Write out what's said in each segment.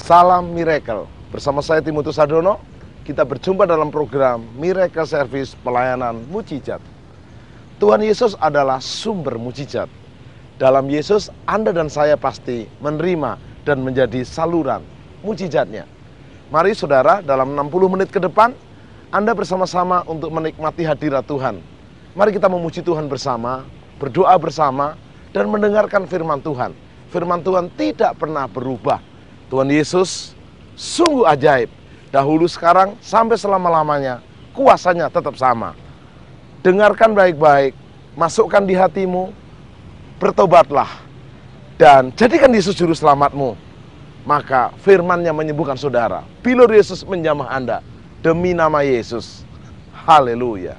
Salam Miracle. Bersama saya Timotius Sadono, kita berjumpa dalam program Miracle Service Pelayanan Mujizat. Tuhan Yesus adalah sumber mujizat. Dalam Yesus, Anda dan saya pasti menerima dan menjadi saluran mujizatnya. Mari saudara, dalam 60 menit ke depan, Anda bersama-sama untuk menikmati hadirat Tuhan. Mari kita memuji Tuhan bersama, berdoa bersama, dan mendengarkan firman Tuhan. Firman Tuhan tidak pernah berubah. Tuhan Yesus sungguh ajaib. Dahulu, sekarang, sampai selama-lamanya, kuasanya tetap sama. Dengarkan baik-baik, masukkan di hatimu, bertobatlah, dan jadikan Yesus juru selamatmu. Maka firman-Nya menyembuhkan saudara. Bilur Yesus menjamah Anda demi nama Yesus. Haleluya.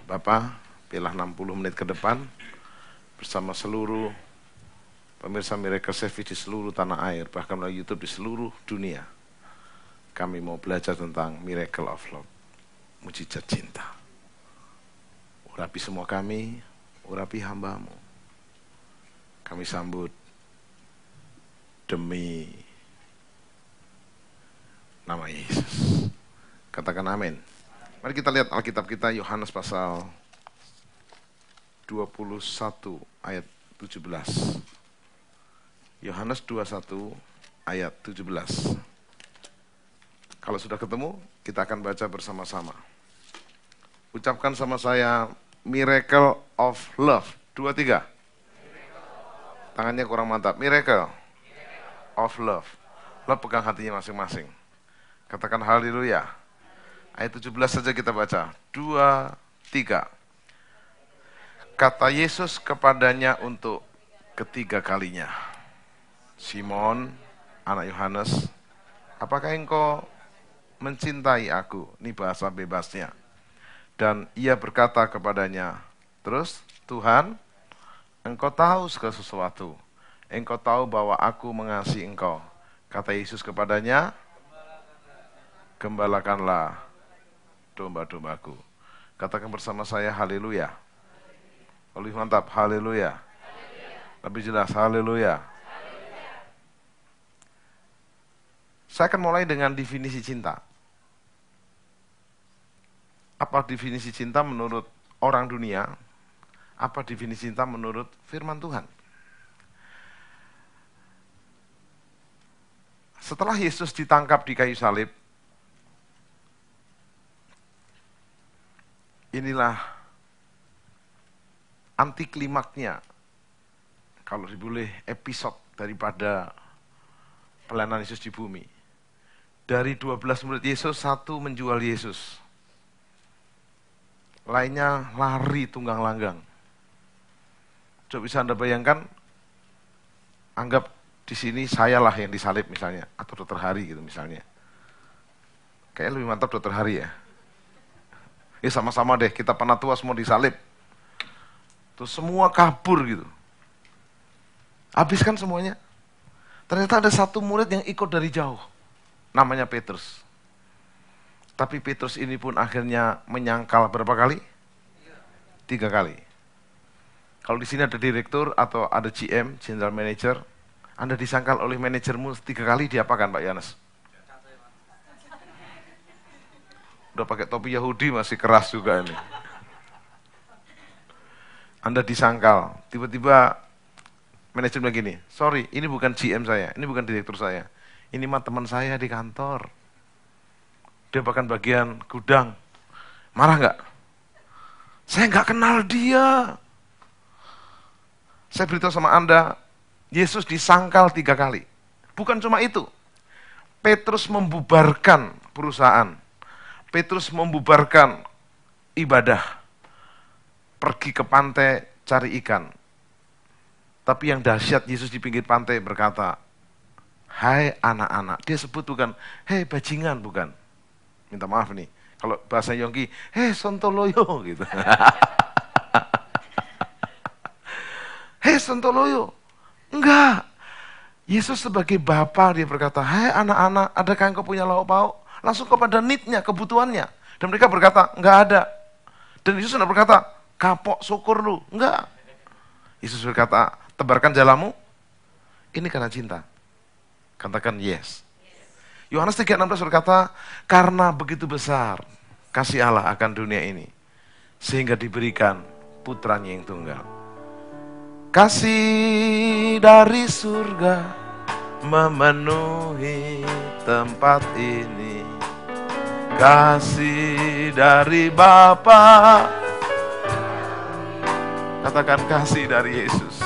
Bapak, pilih 60 menit ke depan bersama seluruh pemirsa Miracle Service di seluruh tanah air, bahkan melalui YouTube di seluruh dunia. Kami mau belajar tentang Miracle of Love, mujizat cinta. Urapi semua kami, urapi hamba-Mu. Kami sambut demi nama Yesus. Katakan amin. Mari kita lihat Alkitab kita, Yohanes pasal 21 ayat 17. Yohanes 21 ayat 17. Kalau sudah ketemu, kita akan baca bersama-sama. Ucapkan sama saya, Miracle of Love. 2, 3. Tangannya kurang mantap. Miracle of Love. Love pegang hatinya masing-masing. Katakan haleluya. Ayat 17 saja kita baca. 2, 3. Kata Yesus kepadanya untuk ketiga kalinya, Simon, anak Yohanes, apakah engkau mencintai aku? Ini bahasa bebasnya. Dan ia berkata kepadanya, terus, Tuhan, engkau tahu segala sesuatu. Engkau tahu bahwa aku mengasihi engkau. Kata Yesus kepadanya, gembalakanlah domba-dombaku. Katakan bersama saya, haleluya. Lebih mantap, haleluya. Lebih jelas, haleluya. Saya akan mulai dengan definisi cinta. Apa definisi cinta menurut orang dunia? Apa definisi cinta menurut firman Tuhan? Setelah Yesus ditangkap di kayu salib, inilah anti klimaknya, kalau boleh, episode daripada pelayanan Yesus di bumi. Dari 12 murid Yesus, 1 menjual Yesus. Lainnya lari tunggang langgang. Coba bisa Anda bayangkan, anggap di sini sayalah yang disalib misalnya, atau Dokter Hari gitu misalnya. Kayaknya lebih mantap Dokter Hari ya. Ya sama-sama deh, kita penatua semua disalib. Terus semua kabur gitu. Habiskan semuanya. Ternyata ada 1 murid yang ikut dari jauh. Namanya Petrus. Tapi Petrus ini pun akhirnya menyangkal berapa kali? 3 kali. Kalau di sini ada direktur atau ada GM, General Manager, Anda disangkal oleh manajermu 3 kali, diapakan Pak Yohanes? Udah pakai topi Yahudi masih keras juga ini. Anda disangkal, tiba-tiba manajer bilang gini, sorry, ini bukan GM saya, ini bukan direktur saya, ini mah teman saya di kantor. Dia bahkan bagian gudang. Marah nggak? Saya nggak kenal dia. Saya beritahu sama Anda, Yesus disangkal 3 kali. Bukan cuma itu. Petrus membubarkan perusahaan. Petrus membubarkan ibadah. Pergi ke pantai cari ikan. Tapi yang dahsyat, Yesus di pinggir pantai berkata, hai anak-anak. Dia sebut bukan, hei bajingan, bukan. Minta maaf nih. Kalau bahasa Yongki, hei sontoloyo gitu. Hei sontoloyo. Enggak. Yesus sebagai Bapa dia berkata, hai anak-anak, adakah engkau punya lauk pauk? Langsung kepada need-nya, kebutuhannya. Dan mereka berkata, enggak ada. Dan Yesus tidak berkata, kapok syukur lu. Enggak. Yesus berkata, tebarkan jalamu, ini karena cinta. Katakan yes. Yohanes 3:16 berkata, karena begitu besar kasih Allah akan dunia ini, sehingga diberikan putranya yang tunggal. Kasih dari surga memenuhi tempat ini. Kasih dari Bapa. Katakan kasih dari Yesus.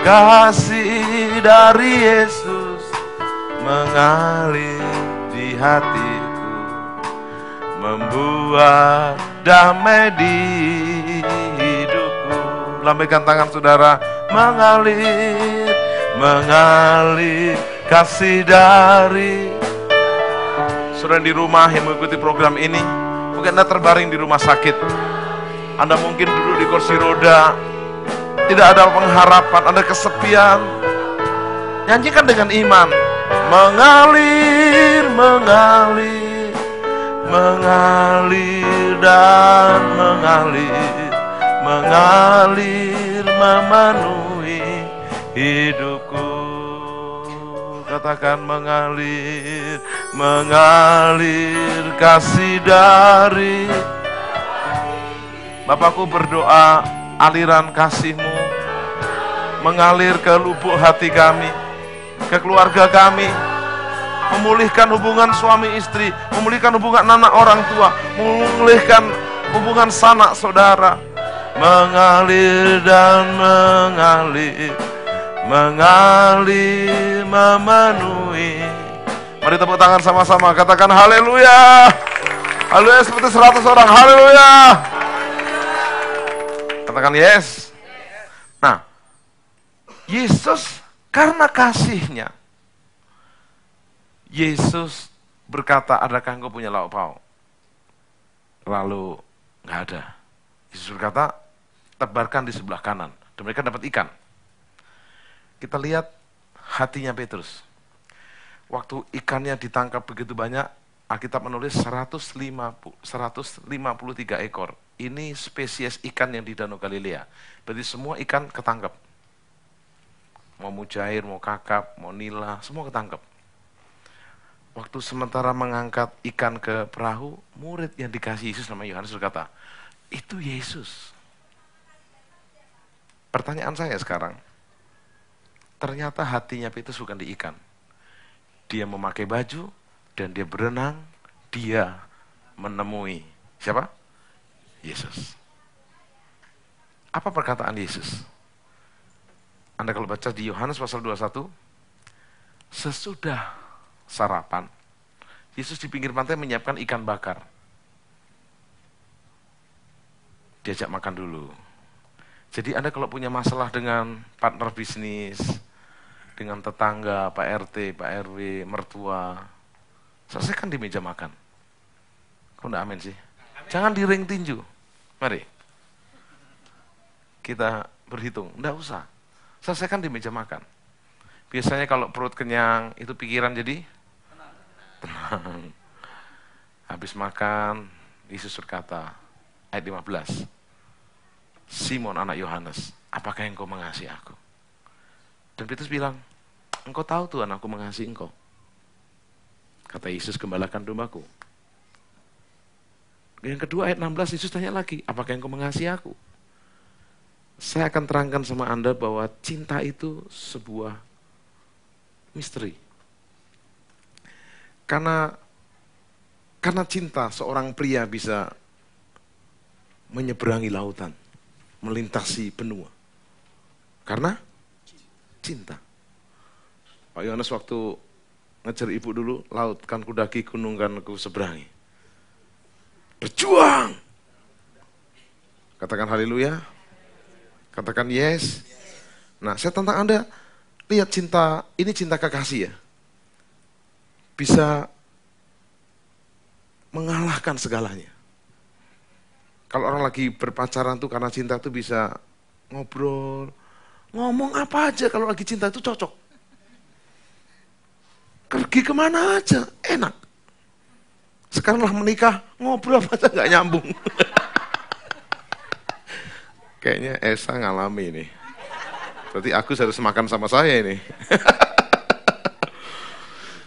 Kasih dari Yesus mengalir di hatiku, membuat damai di hidupku. Lambaikan tangan saudara. Mengalir, mengalir kasih dari. Saudara di rumah yang mengikuti program ini, mungkin Anda terbaring di rumah sakit, Anda mungkin duduk di kursi roda, tidak ada pengharapan, Anda kesepian. Nyanyikan dengan iman. Mengalir, mengalir, mengalir dan mengalir, mengalir memenuhi hidupku. Katakan mengalir, mengalir kasih dari. Bapakku berdoa aliran kasih-Mu mengalir ke lubuk hati kami, ke keluarga kami, memulihkan hubungan suami istri, memulihkan hubungan anak orang tua, memulihkan hubungan sanak saudara. Mengalir dan mengalir, mengalir memenuhi. Mari tepuk tangan sama-sama, katakan haleluya. Haleluya seperti 100 orang, haleluya. Katakan yes. Nah, Yesus karena kasihnya, Yesus berkata, adakah engkau punya lauk pauk? Lalu nggak ada. Yesus berkata, tebarkan di sebelah kanan, dan mereka dapat ikan. Kita lihat hatinya Petrus. Waktu ikannya ditangkap begitu banyak, Alkitab menulis 153 ekor. Ini spesies ikan yang di Danau Galilea. Berarti semua ikan ketangkep. Mau mujair, mau kakap, mau nila, semua ketangkep. Waktu sementara mengangkat ikan ke perahu, murid yang dikasih Yesus nama Yohanes berkata, itu Yesus. Pertanyaan saya sekarang, ternyata hatinya Petrus bukan di ikan. Dia memakai baju dan dia berenang, dia menemui siapa? Yesus. Apa perkataan Yesus? Anda kalau baca di Yohanes pasal 21, sesudah sarapan, Yesus di pinggir pantai menyiapkan ikan bakar. Diajak makan dulu. Jadi Anda kalau punya masalah dengan partner bisnis, dengan tetangga, Pak RT, Pak RW, mertua, selesaikan di meja makan. Kok enggak amin sih? Jangan di ring tinju. Mari. Kita berhitung, enggak usah. Selesaikan di meja makan. Biasanya kalau perut kenyang, itu pikiran jadi tenang. Habis makan, Yesus berkata, ayat 15, Simon anak Yohanes, apakah engkau mengasihi aku? Dan Petrus bilang, engkau tahu Tuhan aku mengasihi engkau. Kata Yesus, gembalakan dombaku. Yang kedua ayat 16, Yesus tanya lagi, apakah engkau mengasihi aku? Saya akan terangkan sama Anda bahwa cinta itu sebuah misteri. Karena cinta seorang pria bisa menyeberangi lautan, melintasi benua. Karena cinta. Pak Yohanes waktu ngejar ibu dulu, laut kan kudaki, gunung kan ku seberangi. Berjuang. Katakan haleluya. Katakan yes. Nah, saya tantang Anda, lihat cinta, ini cinta kekasih ya. Bisa mengalahkan segalanya. Kalau orang lagi berpacaran tuh karena cinta tuh bisa ngobrol, ngomong apa aja kalau lagi cinta itu cocok. Pergi kemana aja, enak. Sekarang lah menikah, ngobrol apa aja gak nyambung. Kayaknya Esa ngalami ini. Berarti Agus harus makan sama saya ini.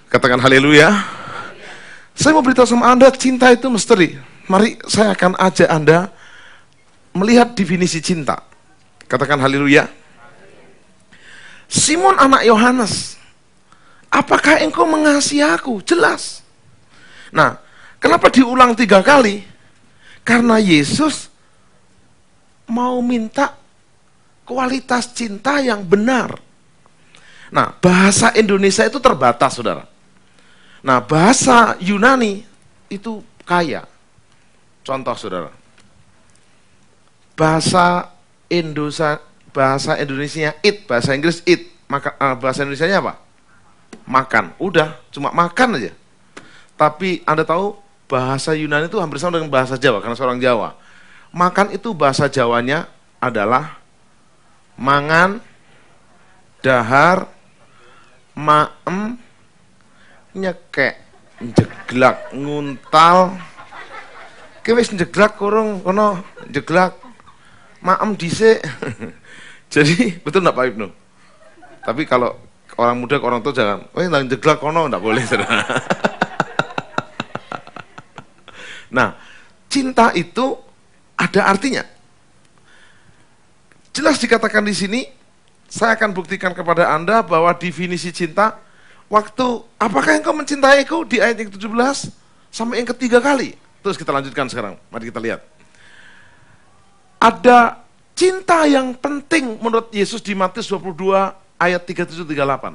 Katakan haleluya. Saya mau beritahu sama Anda, cinta itu misteri. Mari saya akan ajak Anda melihat definisi cinta. Katakan haleluya. Simon anak Yohanes, apakah engkau mengasihi aku? Jelas. Nah, kenapa diulang 3 kali? Karena Yesus mau minta kualitas cinta yang benar. Nah, bahasa Indonesia itu terbatas, saudara. Nah, bahasa Yunani itu kaya. Contoh, saudara. Bahasa Indonesia it, bahasa Inggris eat. Bahasa Indonesianya apa? Makan. Udah, cuma makan aja. Tapi Anda tahu, bahasa Yunani itu hampir sama dengan bahasa Jawa, karena seorang Jawa. Makan itu bahasa Jawanya adalah mangan, dahar, maem, nyekek, jeglak, nguntal, kewis jeglak kurung, kono jeglak, maem dhisik. Jadi betul enggak Pak Ibnu? Tapi kalau orang muda, orang tua jangan, nang jeglak kono, enggak boleh. Nah, cinta itu ada artinya. Jelas dikatakan di sini, saya akan buktikan kepada Anda bahwa definisi cinta waktu apakah engkau mencintaiku di ayat yang 17 sampai yang ketiga kali. Terus kita lanjutkan sekarang. Mari kita lihat. Ada cinta yang penting menurut Yesus di Matius 22 ayat 37-38.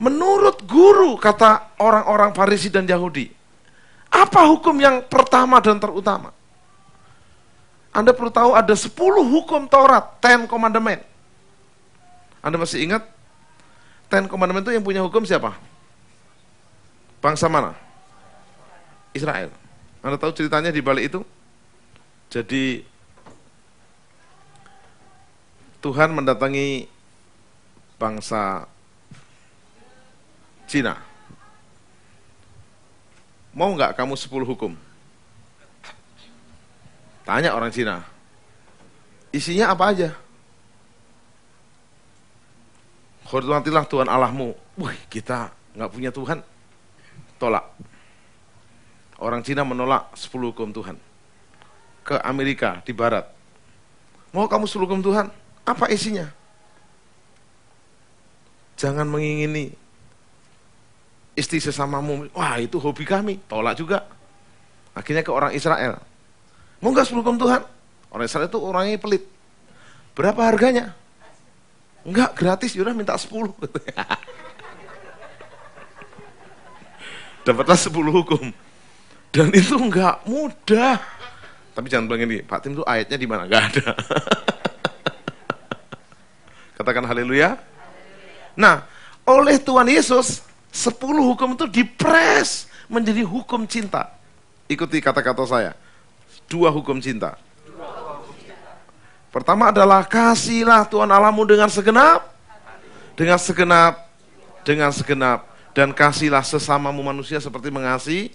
Menurut guru, kata orang-orang Farisi dan Yahudi, apa hukum yang pertama dan terutama? Anda perlu tahu ada 10 hukum Taurat, 10 Commandment. Anda masih ingat? 10 Commandment itu yang punya hukum siapa? Bangsa mana? Israel. Anda tahu ceritanya di balik itu? Jadi Tuhan mendatangi bangsa Cina. Mau nggak kamu 10 hukum? Tanya orang Cina. Isinya apa aja? Hormatilah Tuhan Allahmu. Wih, kita nggak punya Tuhan. Tolak. Orang Cina menolak 10 hukum Tuhan. Ke Amerika, di barat. Mau kamu 10 hukum Tuhan? Apa isinya? Jangan mengingini istri sesamamu. Wah, itu hobi kami. Tolak juga. Akhirnya ke orang Israel. Mau nggak 10 hukum Tuhan? Orang Israel itu orangnya pelit. Berapa harganya? Enggak, gratis, yaudah minta 10. Dapatlah 10 hukum. Dan itu enggak mudah. Tapi jangan bilang ini, Pak Tim itu ayatnya di mana? Enggak ada. Katakan haleluya. Nah, oleh Tuhan Yesus, 10 hukum itu dipres menjadi hukum cinta. Ikuti kata-kata saya. 2 hukum cinta. Pertama adalah kasihilah Tuhan Allahmu dengan segenap, dan kasihilah sesamamu manusia seperti mengasihi.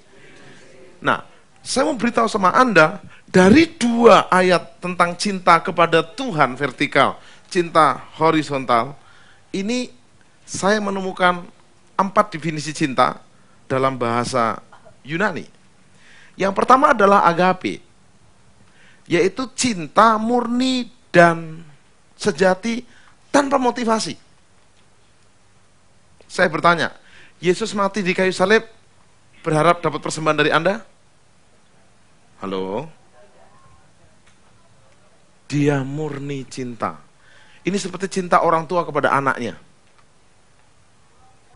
Nah, saya mau beritahu sama Anda, dari 2 ayat tentang cinta kepada Tuhan vertikal, cinta horizontal, ini saya menemukan 4 definisi cinta dalam bahasa Yunani. Yang pertama adalah agape, yaitu cinta murni dan sejati tanpa motivasi. Saya bertanya, Yesus mati di kayu salib berharap dapat persembahan dari Anda? Halo? Dia murni cinta. Ini seperti cinta orang tua kepada anaknya.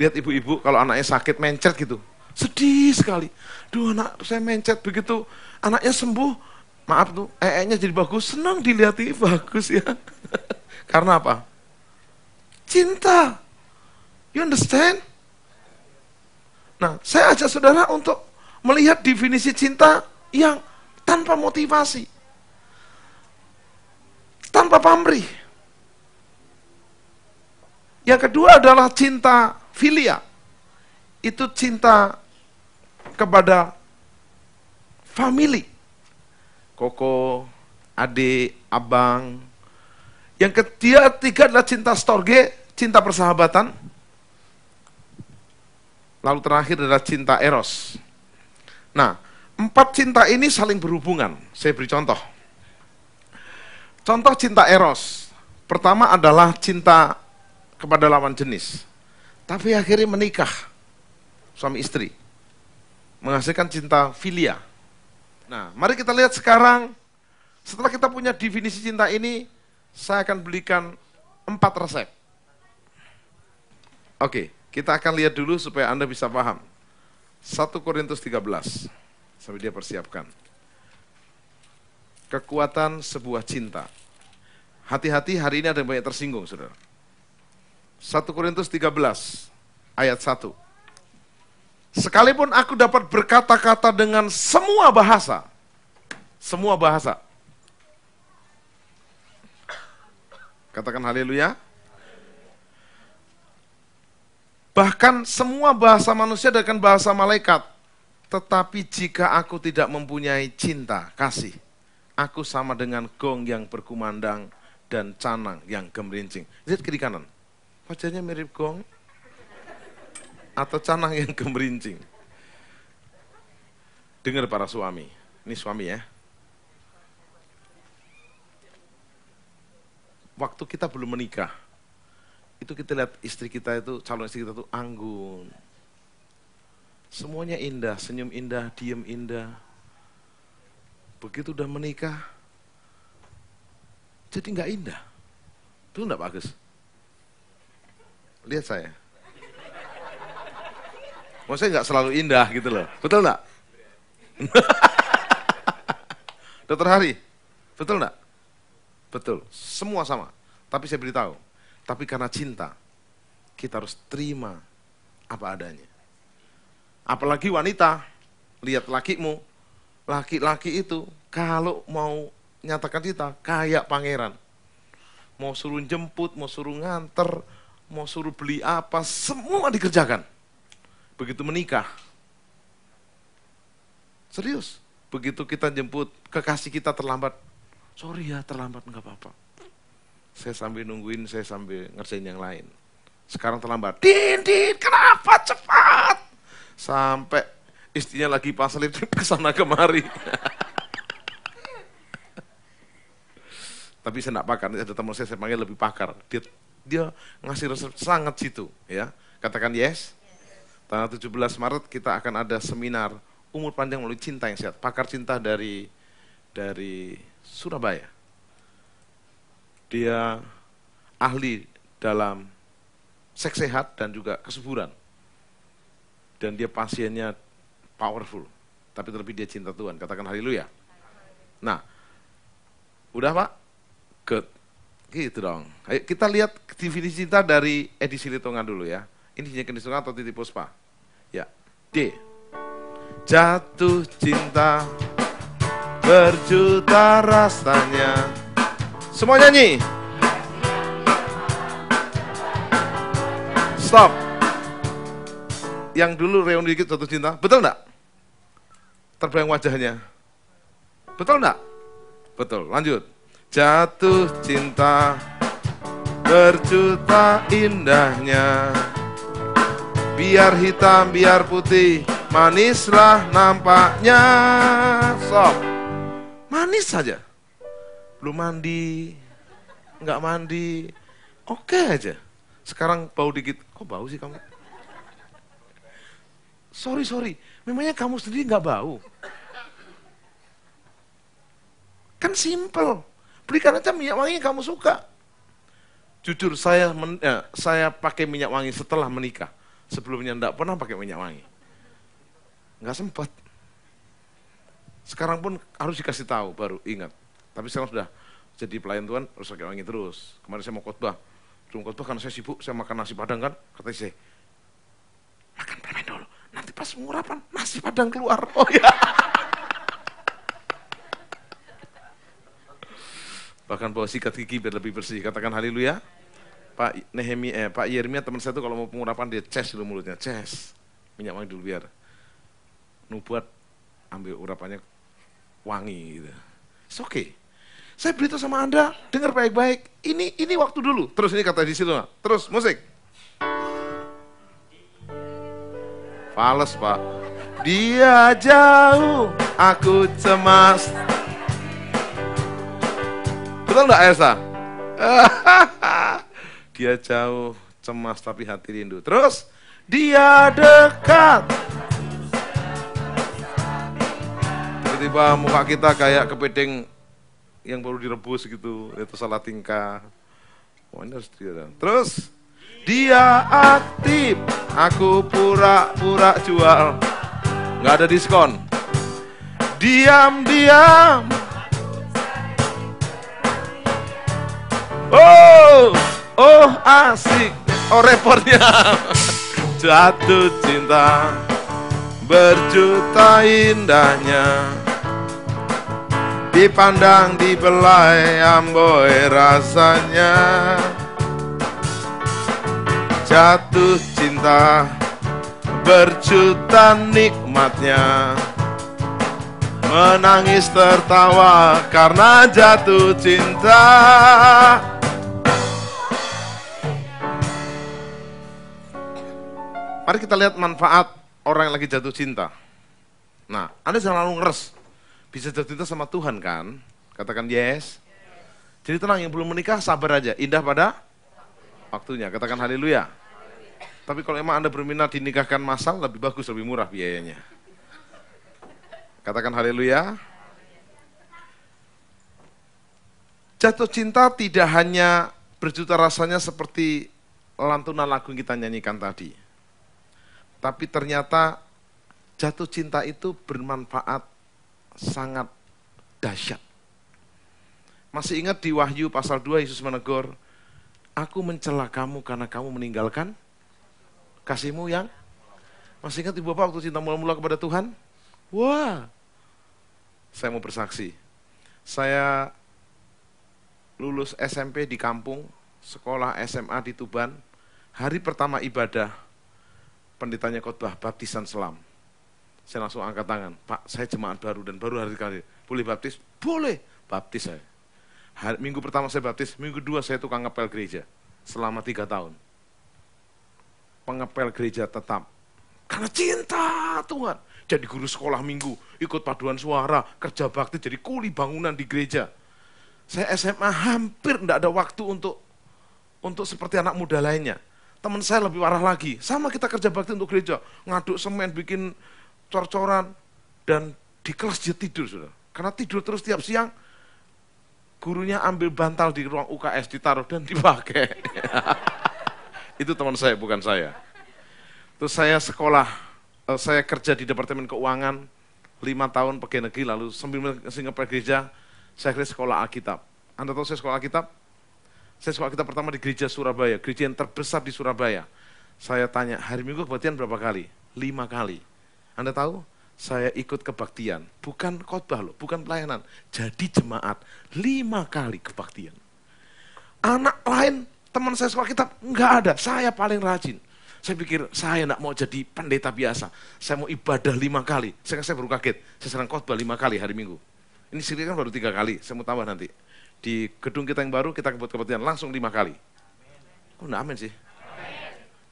Lihat ibu-ibu kalau anaknya sakit mencet gitu. Sedih sekali. Duh, anak saya mencet begitu. Anaknya sembuh. Maaf tuh, nya jadi bagus, senang dilihati, bagus ya. Karena apa? Cinta. You understand? Nah, saya ajak saudara untuk melihat definisi cinta yang tanpa motivasi. Tanpa pamrih. Yang kedua adalah cinta filia. Itu cinta kepada family. Koko, adik, abang. Yang ketiga adalah cinta storge, cinta persahabatan. Lalu terakhir adalah cinta eros. Nah, 4 cinta ini saling berhubungan. Saya beri contoh. Contoh cinta eros. Pertama adalah cinta kepada lawan jenis. Tapi akhirnya menikah. Suami istri. Menghasilkan cinta filia. Nah, mari kita lihat sekarang. Setelah kita punya definisi cinta ini, saya akan berikan 4 resep. Oke, kita akan lihat dulu supaya Anda bisa paham. 1 Korintus 13. Sampai dia persiapkan. Kekuatan sebuah cinta. Hati-hati, hari ini ada yang banyak tersinggung, saudara. 1 Korintus 13, ayat 1. Sekalipun aku dapat berkata-kata dengan semua bahasa. Semua bahasa. Katakan haleluya. Bahkan semua bahasa manusia dengan bahasa malaikat. Tetapi jika aku tidak mempunyai cinta, kasih, aku sama dengan gong yang berkumandang dan canang yang gemerincing. Lihat kiri kanan. Wajahnya mirip gong atau canang yang gemerincing. Dengar para suami. Ini suami ya. Waktu kita belum menikah, itu kita lihat istri kita itu, calon istri kita itu anggun. Semuanya indah, senyum indah, diem indah. Begitu udah menikah, jadi nggak indah. Itu nggak bagus. Lihat saya. Maksudnya nggak selalu indah gitu loh. Betul nggak? Dokter Hari, betul nggak? Betul, semua sama. Tapi saya beritahu, tapi karena cinta, kita harus terima apa adanya. Apalagi wanita, lihat lakimu, laki-laki itu kalau mau nyatakan cinta, kayak pangeran. Mau suruh jemput, mau suruh nganter, mau suruh beli apa, semua dikerjakan. Begitu menikah, serius, begitu kita jemput, kekasih kita terlambat, sorry ya terlambat, enggak apa-apa. Saya sambil nungguin, saya sambil ngerjain yang lain. Sekarang terlambat, Din, kenapa cepat? Sampai istrinya lagi pasal itu kesana kemari. Tapi saya enggak pakar, ada teman saya panggil lebih pakar. Dia ngasih resep sangat situ, ya. Katakan yes. Tanggal 17 Maret kita akan ada seminar umur panjang melalui cinta yang sehat. Pakar cinta dari Surabaya. Dia ahli dalam seks sehat dan juga kesuburan. Dan dia pasiennya powerful. Tapi terlebih dia cinta Tuhan. Katakan haleluya. Nah, udah Pak? Good. Gitu dong. Ayo kita lihat definisi cinta dari edisi Litongan dulu ya. Ini hanya Litongan atau Titi Puspa? Ya. D. Jatuh cinta berjuta rasanya. Semua nyanyi. Stop. Yang dulu reuni dikit jatuh cinta, betul enggak? Terbayang wajahnya. Betul enggak? Betul, lanjut. Jatuh cinta berjuta indahnya. Biar hitam, biar putih, manislah nampaknya. Stop. Manis saja. Belum mandi, enggak mandi, oke aja. Sekarang bau dikit, kok bau sih kamu? Sorry, memangnya kamu sendiri nggak bau? Kan simple, belikan aja minyak wangi yang kamu suka. Jujur saya pakai minyak wangi setelah menikah. Sebelumnya enggak pernah pakai minyak wangi. Nggak sempat. Sekarang pun harus dikasih tahu baru ingat. Tapi sekarang sudah jadi pelayan Tuhan harus pakai wangi terus. Kemarin saya mau khotbah. Belum khotbah karena saya sibuk, saya makan nasi padang kan. Kata saya, makan permen dulu. Nanti pas pengurapan nasi padang keluar. Oh ya. Bahkan bawa sikat gigi biar lebih bersih. Katakan haleluya. Pak Yeremia teman saya itu kalau mau pengurapan dia ces dulu mulutnya, ces. Minyak wangi dulu biar nubuat ambil urapannya wangi gitu. It's okay. Saya beritahu sama Anda, dengar baik-baik. Ini waktu dulu. Terus ini kata di situ. Terus musik. Fales, Pak. Dia jauh, aku cemas. Betul enggak, Esa? Dia jauh, cemas tapi hati rindu. Terus, dia dekat. Tiba-tiba muka kita kayak kepiting yang baru direbus gitu, itu salah tingkah. Oh, ini harus dia. Terus, dia aktif, aku pura-pura jual. Nggak ada diskon. Diam-diam. Oh asik. Oh reportnya. Jatuh cinta, berjuta indahnya. Dipandang, dibelai, amboi rasanya. Jatuh cinta, berjuta nikmatnya. Menangis tertawa karena jatuh cinta. Mari kita lihat manfaat orang yang lagi jatuh cinta. Nah, Anda jangan lalu ngeres. Bisa jatuh cinta sama Tuhan kan? Katakan yes. Jadi tenang, yang belum menikah sabar aja. Indah pada waktunya. Katakan haleluya. Tapi kalau emang Anda berminat dinikahkan masal, lebih bagus, lebih murah biayanya. Katakan haleluya. Jatuh cinta tidak hanya berjuta rasanya seperti lantunan lagu yang kita nyanyikan tadi. Tapi ternyata jatuh cinta itu bermanfaat sangat dahsyat. Masih ingat di Wahyu pasal 2 Yesus menegur, aku mencela kamu karena kamu meninggalkan kasihmu yang, masih ingat ibu bapak waktu cinta mula-mula kepada Tuhan? Wah, saya mau bersaksi. Saya lulus SMP di kampung, sekolah SMA di Tuban. Hari pertama ibadah, pendetanya khotbah baptisan selam. Saya langsung angkat tangan, Pak, saya jemaat baru dan baru hari kali. Boleh baptis? Boleh, baptis saya. Minggu pertama saya baptis, minggu kedua saya tukang ngepel gereja selama 3 tahun. Pengepel gereja tetap. Karena cinta Tuhan. Jadi guru sekolah minggu, ikut paduan suara, kerja bakti, jadi kuli bangunan di gereja. Saya SMA hampir tidak ada waktu untuk seperti anak muda lainnya. Teman saya lebih parah lagi. Sama kita kerja bakti untuk gereja. Ngaduk semen, bikin cor-coran. Dan di kelas dia tidur, saudara. Karena tidur terus tiap siang, gurunya ambil bantal di ruang UKS, ditaruh dan dipakai. Itu teman saya, bukan saya. Terus saya sekolah, saya kerja di Departemen Keuangan, 5 tahun pegawai negeri, lalu sambil ngepel gereja, saya kira sekolah Alkitab. Anda tahu saya sekolah Alkitab? Saya sekolah Alkitab pertama di gereja Surabaya, gereja yang terbesar di Surabaya. Saya tanya, hari Minggu kebaktian berapa kali? 5 kali. Anda tahu? Saya ikut kebaktian, bukan khotbah loh, bukan pelayanan. Jadi jemaat, 5 kali kebaktian. Anak lain, teman saya sekolah kitab, enggak ada, saya paling rajin. Saya pikir, saya enggak mau jadi pendeta biasa. Saya mau ibadah 5 kali. Saya baru kaget, saya sedang khotbah 5 kali hari Minggu. Ini sendiri kan baru 3 kali, saya mau tambah nanti. Di gedung kita yang baru, kita buat kebaktian langsung 5 kali. Kok enggak amin sih?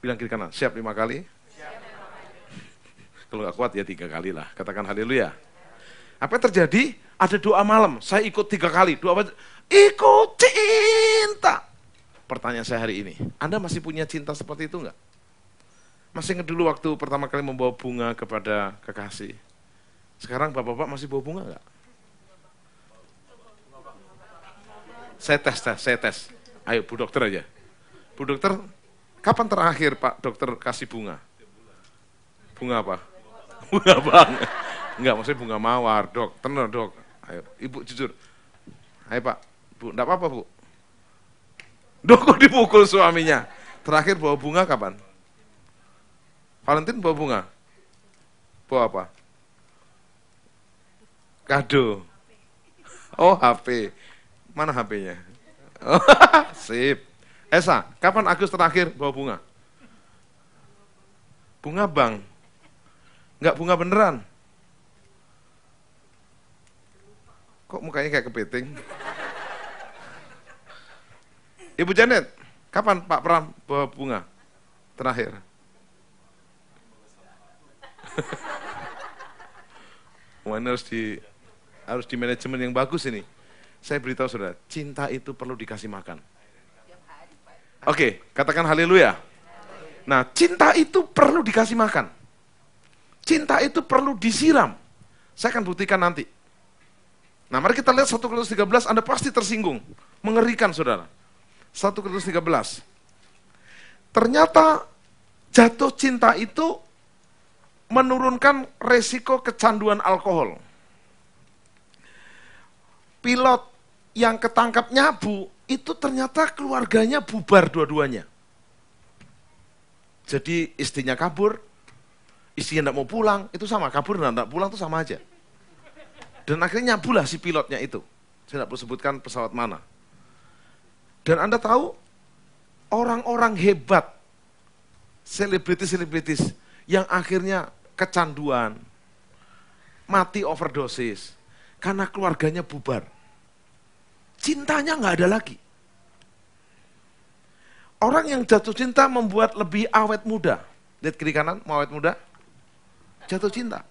Bilang kiri kanan, siap 5 kali? Kalau enggak kuat ya 3 kali lah, katakan haleluya. Apa yang terjadi? Ada doa malam, saya ikut 3 kali. Doa apa? Ikut cinta. Pertanyaan saya hari ini, Anda masih punya cinta seperti itu enggak? Masih ingat dulu waktu pertama kali membawa bunga kepada kekasih. Sekarang bapak-bapak masih bawa bunga enggak? Saya tes. Ayo Bu Dokter aja. Bu Dokter, kapan terakhir Pak Dokter kasih bunga? Bunga apa? Bunga bang. Enggak, maksudnya bunga mawar, Dok. Tenang, Dok. Ayo, Ibu jujur. Ayo Pak, Bu, enggak apa-apa Bu. Dok, kok dipukul suaminya? Terakhir bawa bunga kapan? Valentine bawa bunga? Bawa apa? Kado. Oh, HP. Mana HP-nya? Oh, sip. Esa, kapan Agus terakhir bawa bunga? Bunga bang. Enggak bunga beneran. Kok mukanya kayak kepiting? Ibu Janet, kapan Pak Pram bawa bunga terakhir? Wah, ini harus di manajemen yang bagus ini. Saya beritahu saudara, cinta itu perlu dikasih makan. Oke, katakan haleluya. Nah, cinta itu perlu dikasih makan. Cinta itu perlu disiram. Saya akan buktikan nanti. Nah, mari kita lihat 1 Korintus 13, Anda pasti tersinggung. Mengerikan, saudara. 1 Korintus 13. Ternyata jatuh cinta itu menurunkan resiko kecanduan alkohol. Pilot yang ketangkap nyabu, itu ternyata keluarganya bubar dua-duanya. Jadi istrinya kabur, istrinya tidak mau pulang, itu sama, kabur dan tidak pulang itu sama aja. Dan akhirnya nyabulah si pilotnya itu. Saya tidak perlu sebutkan pesawat mana. Dan Anda tahu, orang-orang hebat, selebritis-selebritis, yang akhirnya kecanduan, mati overdosis, karena keluarganya bubar. Cintanya nggak ada lagi. Orang yang jatuh cinta membuat lebih awet muda. Lihat kiri kanan, mau awet muda? Jatuh cinta.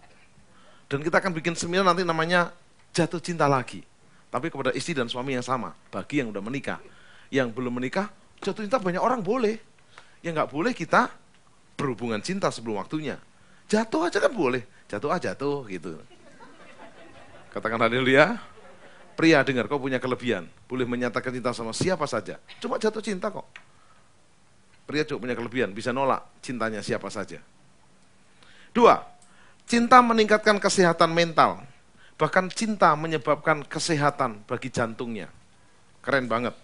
Dan kita akan bikin seminar nanti namanya jatuh cinta lagi. Tapi kepada istri dan suami yang sama, bagi yang udah menikah. Yang belum menikah, jatuh cinta banyak orang boleh. Yang nggak boleh kita berhubungan cinta sebelum waktunya. Jatuh aja kan boleh, jatuh aja tuh gitu. Katakan haleluya. Pria dengar, kau punya kelebihan. Boleh menyatakan cinta sama siapa saja. Cuma jatuh cinta kok. Pria juga punya kelebihan, bisa nolak cintanya siapa saja. 2, cinta meningkatkan kesehatan mental. Bahkan cinta menyebabkan kesehatan bagi jantungnya. Keren banget.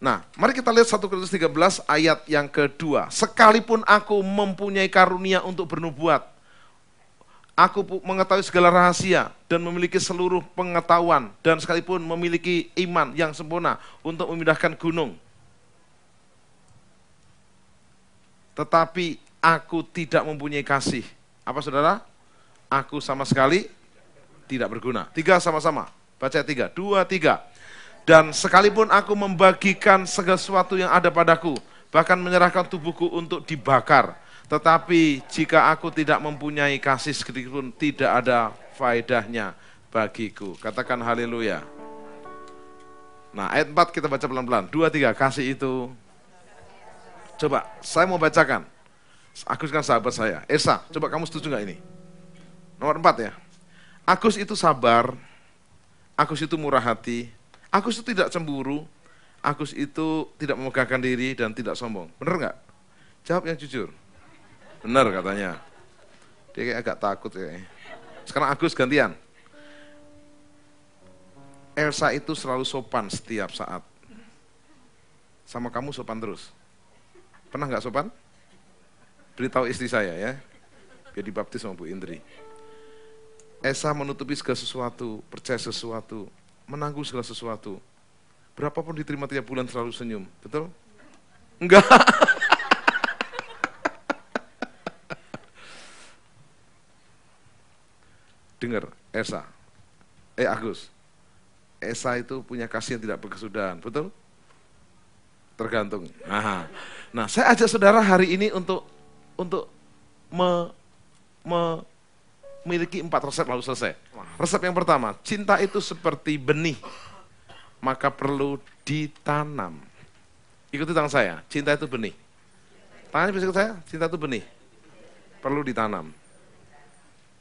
Nah, mari kita lihat 1 Korintus 13 ayat yang kedua. Sekalipun aku mempunyai karunia untuk bernubuat, aku mengetahui segala rahasia dan memiliki seluruh pengetahuan, dan sekalipun memiliki iman yang sempurna untuk memindahkan gunung, tetapi aku tidak mempunyai kasih. Apa saudara? Aku sama sekali tidak berguna. 3 sama-sama. Baca 3. 2, 3. Dan sekalipun aku membagikan segala sesuatu yang ada padaku, bahkan menyerahkan tubuhku untuk dibakar, tetapi jika aku tidak mempunyai kasih sedikitpun, tidak ada faedahnya bagiku. Katakan haleluya. Nah, ayat 4 kita baca pelan-pelan. 2, 3. Kasih itu. Coba, saya mau bacakan. Agus kan sahabat saya. Esa, coba kamu setuju nggak ini? Nomor 4 ya. Agus itu sabar. Agus itu murah hati. Agus itu tidak cemburu. Agus itu tidak memegahkan diri dan tidak sombong. Benar nggak? Jawab yang jujur. Benar katanya. Dia kayak agak takut kayaknya. Sekarang Agus gantian. Elsa itu selalu sopan setiap saat. Sama kamu sopan terus. Pernah nggak sopan? Beritahu istri saya ya. Biar dibaptis sama Bu Indri. Esa menutupi segala sesuatu, percaya sesuatu, menanggung segala sesuatu. Berapapun diterima tiap bulan selalu senyum. Betul? Enggak. Dengar, Agus. Esa itu punya kasih yang tidak berkesudahan, betul? Tergantung. Nah, saya ajak saudara hari ini untuk memiliki 4 resep lalu selesai. Resep yang pertama, cinta itu seperti benih, maka perlu ditanam. Ikuti tangan saya, cinta itu benih. Tangannya bisa ikut saya, cinta itu benih, perlu ditanam.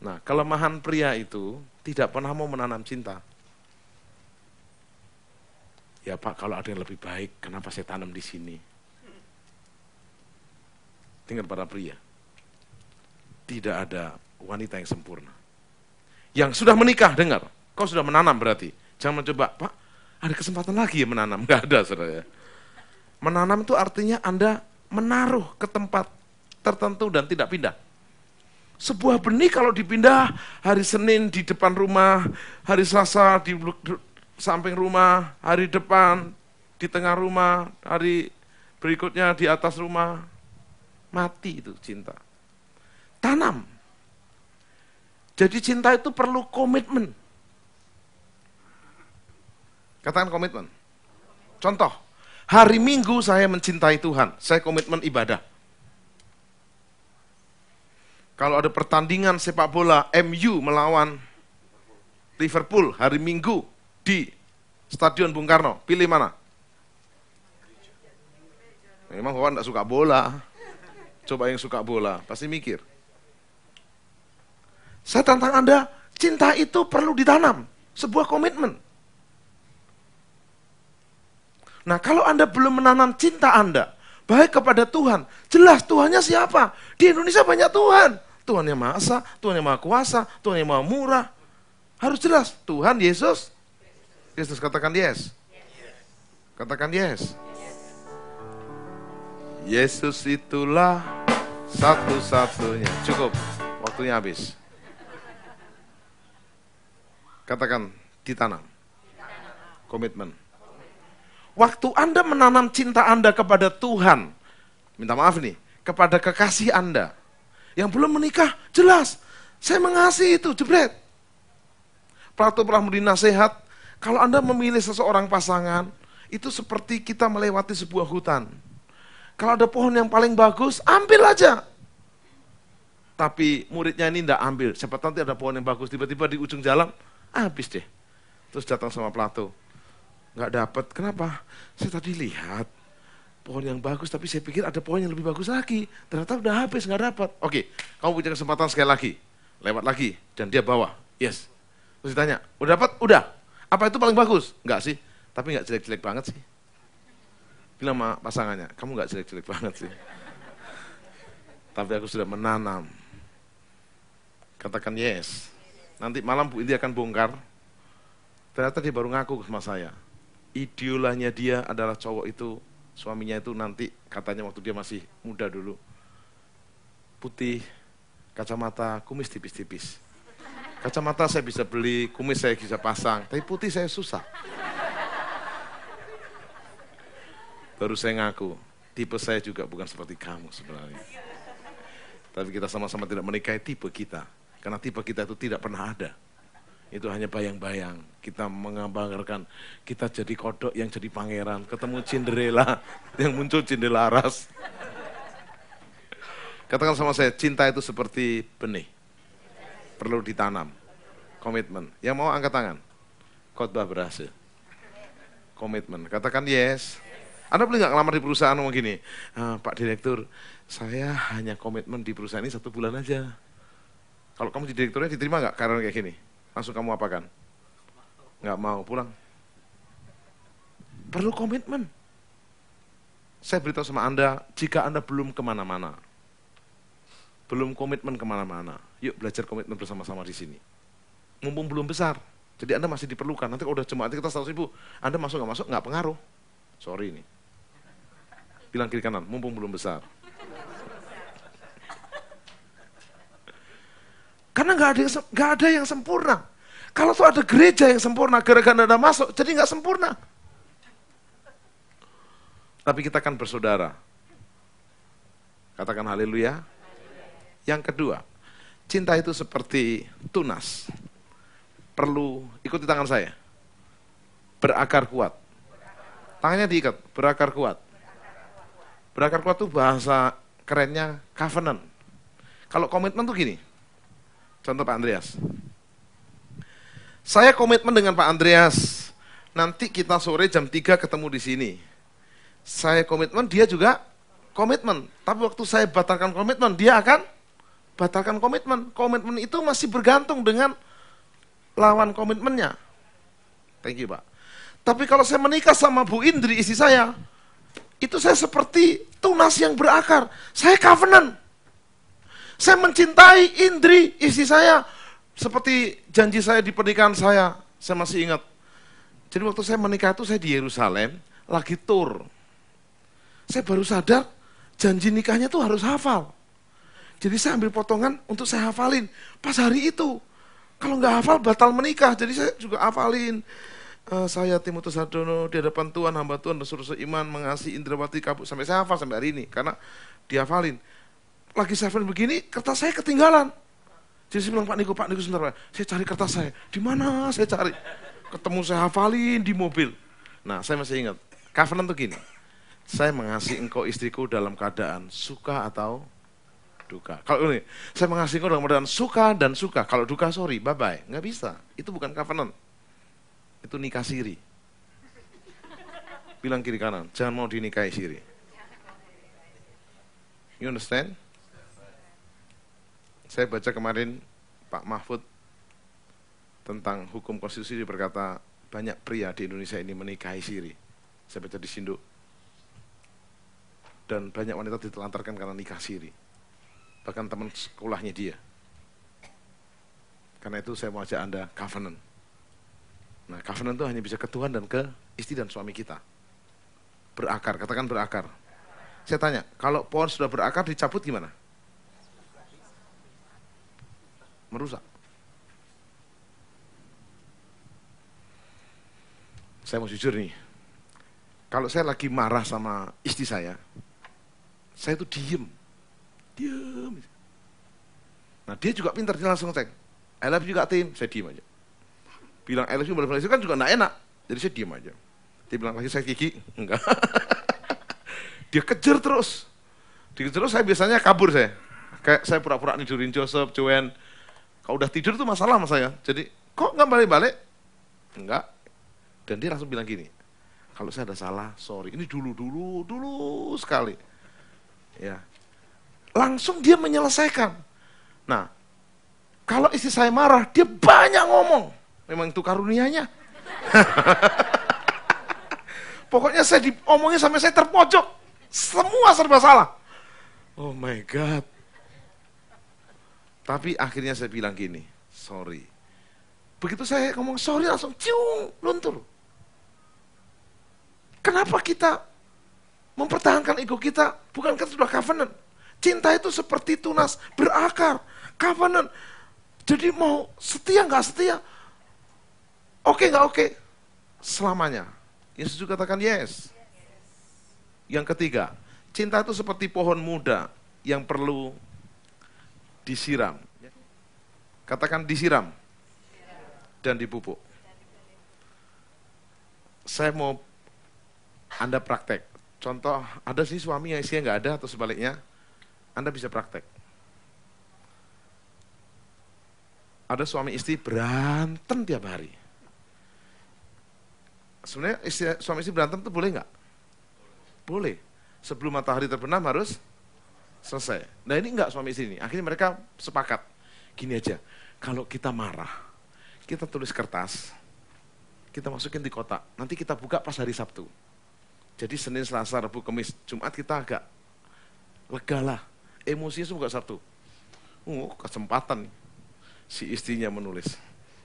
Nah, kelemahan pria itu tidak pernah mau menanam cinta. Ya Pak, kalau ada yang lebih baik, kenapa saya tanam di sini? Dengar para pria, tidak ada wanita yang sempurna. Yang sudah menikah, dengar, kau sudah menanam berarti. Jangan mencoba, Pak, ada kesempatan lagi ya menanam. Enggak ada, saudara. Menanam itu artinya Anda menaruh ke tempat tertentu dan tidak pindah. Sebuah benih kalau dipindah, hari Senin di depan rumah, hari Selasa di samping rumah, hari depan di tengah rumah, hari berikutnya di atas rumah, mati itu cinta. Tanam. Jadi cinta itu perlu komitmen. Katakan komitmen. Contoh, hari Minggu saya mencintai Tuhan, saya komitmen ibadah. Kalau ada pertandingan sepak bola MU melawan Liverpool hari Minggu di Stadion Bung Karno, pilih mana? Memang Bapak enggak suka bola. Coba yang suka bola, pasti mikir. Saya tantang Anda, cinta itu perlu ditanam, sebuah komitmen. Nah, kalau Anda belum menanam cinta Anda, baik kepada Tuhan, jelas Tuhannya siapa? Di Indonesia banyak Tuhan. Tuhan yang Maha Esa, Tuhan yang Maha Kuasa, Tuhan yang Maha Murah. Harus jelas, Tuhan Yesus. Yesus, katakan yes. Katakan yes. Yesus itulah satu-satunya. Cukup, waktunya habis. Katakan, ditanam. Komitmen. Waktu Anda menanam cinta Anda kepada Tuhan, minta maaf nih, kepada kekasih Anda, yang belum menikah, jelas, saya mengasihi itu, jebret. Plato pernah memberi nasihat, kalau Anda memilih seseorang pasangan, itu seperti kita melewati sebuah hutan. Kalau ada pohon yang paling bagus, ambil aja. Tapi muridnya ini tidak ambil. Siapa tahu nanti ada pohon yang bagus, tiba-tiba di ujung jalan, habis deh. Terus datang sama Plato. Nggak dapat, kenapa? Saya tadi lihat pohon yang bagus, tapi saya pikir ada pohon yang lebih bagus lagi. Ternyata udah habis, nggak dapat. Oke, kamu punya kesempatan sekali lagi. Lewat lagi, dan dia bawa. Yes. Terus ditanya, udah dapat? Udah. Apa itu paling bagus? Enggak sih, tapi nggak jelek-jelek banget sih. Bilang sama pasangannya, kamu nggak jelek-jelek banget sih. Tapi aku sudah menanam. Katakan yes. Nanti malam Bu Indi akan bongkar. Ternyata dia baru ngaku sama saya. Idolanya dia adalah cowok itu, suaminya itu nanti katanya waktu dia masih muda dulu. Putih, kacamata, kumis tipis-tipis. Kacamata saya bisa beli, kumis saya bisa pasang, tapi putih saya susah. Baru saya ngaku, tipe saya juga bukan seperti kamu sebenarnya. Tapi kita sama-sama tidak menikahi tipe kita. Karena tipe kita itu tidak pernah ada. Itu hanya bayang-bayang. Kita menggambarkan, kita jadi kodok yang jadi pangeran. Ketemu Cinderella, yang muncul Cinderella Aras. Katakan sama saya, cinta itu seperti benih. Perlu ditanam. Komitmen. Yang mau angkat tangan. Khotbah berhasil. Komitmen. Katakan yes. Anda boleh nggak ngelamar di perusahaan ngomong gini, Pak Direktur, saya hanya komitmen di perusahaan ini 1 bulan aja. Kalau kamu jadi direkturnya diterima nggak karena kayak gini? Langsung kamu apakan? Nggak mau, pulang. Perlu komitmen. Saya beritahu sama Anda, jika Anda belum kemana-mana, belum komitmen kemana-mana, yuk belajar komitmen bersama-sama di sini. Mumpung belum besar, jadi Anda masih diperlukan. Nanti kalau udah jemaat kita 100.000, Anda masuk nggak pengaruh. Sorry nih. Bilang kiri kanan, mumpung belum besar. Karena nggak ada yang sempurna. Kalau tuh ada gereja yang sempurna, gara-gara Anda masuk, jadi nggak sempurna. Tapi kita kan bersaudara. Katakan haleluya. Yang kedua, cinta itu seperti tunas. Perlu, ikuti tangan saya. Berakar kuat. Tangannya diikat, berakar kuat. Berakar kuat itu bahasa kerennya covenant. Kalau komitmen tuh gini. Contoh Pak Andreas. Saya komitmen dengan Pak Andreas. Nanti kita sore jam 3 ketemu di sini. Saya komitmen, dia juga komitmen. Tapi waktu saya batalkan komitmen, dia akan batalkan komitmen. Komitmen itu masih bergantung dengan lawan komitmennya. Thank you Pak. Tapi kalau saya menikah sama Bu Indri, istri saya, itu saya seperti tunas yang berakar. Saya covenant. Saya mencintai Indri, istri saya, seperti janji saya di pernikahan saya masih ingat. Jadi waktu saya menikah itu saya di Yerusalem, lagi tour. Saya baru sadar, janji nikahnya tuh harus hafal. Jadi saya ambil potongan untuk saya hafalin. Pas hari itu, kalau nggak hafal batal menikah, jadi saya juga hafalin. Saya Timotius Hardono di hadapan Tuhan, hamba Tuhan dan seluruh seiman mengasihi Indrawati Kabuk. Sampai saya hafal sampai hari ini, karena dihafalin. Lagi saya hafalin begini, kertas saya ketinggalan. Jadi saya bilang, Pak Niko sebentar Pak, saya cari kertas saya. Di mana saya cari? Ketemu saya hafalin di mobil. Nah, saya masih ingat. Covenant tuh gini. Saya mengasihi engkau istriku dalam keadaan suka atau duka. Kalau ini, saya mengasihi engkau dalam keadaan suka dan suka. Kalau duka, sorry, bye-bye. Nggak bisa. Itu bukan covenant. Itu nikah siri. Bilang kiri kanan, jangan mau dinikahi siri. You understand? Saya baca kemarin Pak Mahfud tentang hukum konstitusi, dia berkata banyak pria di Indonesia ini menikahi siri. Saya baca di Sinduk. Dan banyak wanita ditelantarkan karena nikah siri. Bahkan teman sekolahnya dia. Karena itu saya mau ajak Anda covenant. Nah, covenant itu hanya bisa ke Tuhan dan ke istri dan suami kita. Berakar, katakan berakar. Saya tanya, kalau pohon sudah berakar dicabut gimana? Merusak. Saya mau jujur nih, kalau saya lagi marah sama istri saya itu diem. Nah dia juga pintar, dia langsung cek, I love you Kak Tim, saya diem aja. Bilang I love you itu kan juga gak enak, jadi saya diem aja. Dia bilang lagi saya Kiki, enggak. Dia kejar terus. Saya biasanya kabur saya. Kayak saya pura-pura nidurin Joseph, Joanne. Kalau udah tidur tuh masalah sama saya. Jadi, kok nggak balik-balik? Enggak. Dan dia langsung bilang gini, kalau saya ada salah, sorry. Ini dulu sekali. Ya. Langsung dia menyelesaikan. Nah, kalau istri saya marah, dia banyak ngomong. Memang itu karunianya. Pokoknya saya diomongin sampai saya terpojok. Semua serba salah. Oh my God. Tapi akhirnya saya bilang gini, sorry. Begitu saya ngomong sorry langsung ciung, luntur. Kenapa kita mempertahankan ego kita? Bukankah sudah covenant? Cinta itu seperti tunas, berakar, covenant. Jadi mau setia nggak setia? Oke nggak oke? Selamanya. Yesus juga katakan yes. Yang ketiga, cinta itu seperti pohon muda yang perlu disiram. Katakan disiram dan dipupuk. Saya mau Anda praktek. Contoh, ada sih suami yang istrinya nggak ada atau sebaliknya, Anda bisa praktek. Ada suami istri berantem tiap hari. Sebenarnya suami istri berantem itu boleh nggak? Boleh. Sebelum matahari terbenam harus selesai. Nah ini enggak suami istri ini. Akhirnya mereka sepakat. Gini aja, kalau kita marah, kita tulis kertas, kita masukin di kotak. Nanti kita buka pas hari Sabtu. Jadi Senin, Selasa, Rabu, Kamis, Jumat kita agak lega lah. Emosinya semua Sabtu. Kesempatan nih. Si istrinya menulis,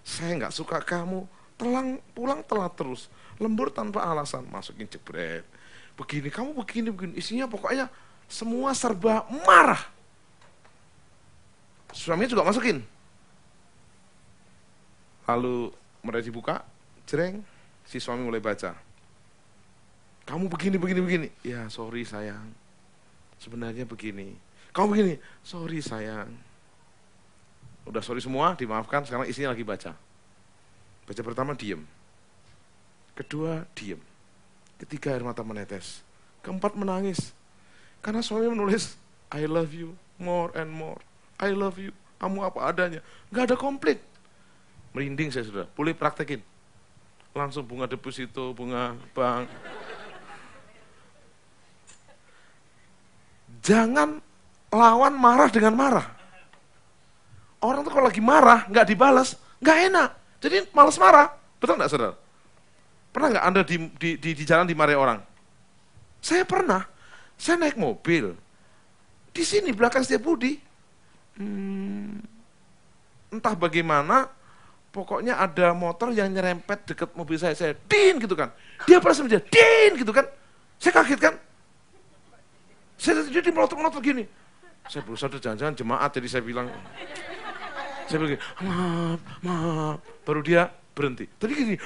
saya nggak suka kamu pulang telat terus, lembur tanpa alasan, masukin jebret. Begini, kamu begini. Isinya pokoknya semua serba marah. Suaminya juga masukin. Lalu mereka dibuka, jreng, si suami mulai baca. Kamu begini. Ya, sorry sayang. Sebenarnya begini. Kamu begini. Sorry sayang. Udah sorry semua, dimaafkan, sekarang isinya lagi baca. Baca pertama diem. Kedua diem. Ketiga air mata menetes. Keempat menangis. Karena suami menulis, I love you more and more. I love you. Kamu apa adanya. Gak ada konflik. Merinding saya sudah. Boleh praktekin. Langsung bunga deposito, bunga bank. Jangan lawan marah dengan marah. Orang tuh kalau lagi marah, gak dibalas, gak enak. Jadi malas marah. Betul gak saudara? Pernah nggak Anda di jalan dimarahi orang? Saya pernah. Saya naik mobil. Di sini belakang Setiabudi. Entah bagaimana, pokoknya ada motor yang nyerempet dekat mobil saya. Saya din gitu kan. Dia pada sama dia, din gitu kan. Saya kaget kan. Saya lihat dia melotot-melotot gini. Saya berusaha jangan-jangan jemaat, jadi saya bilang gini, maaf. Baru dia berhenti. Tadi gini,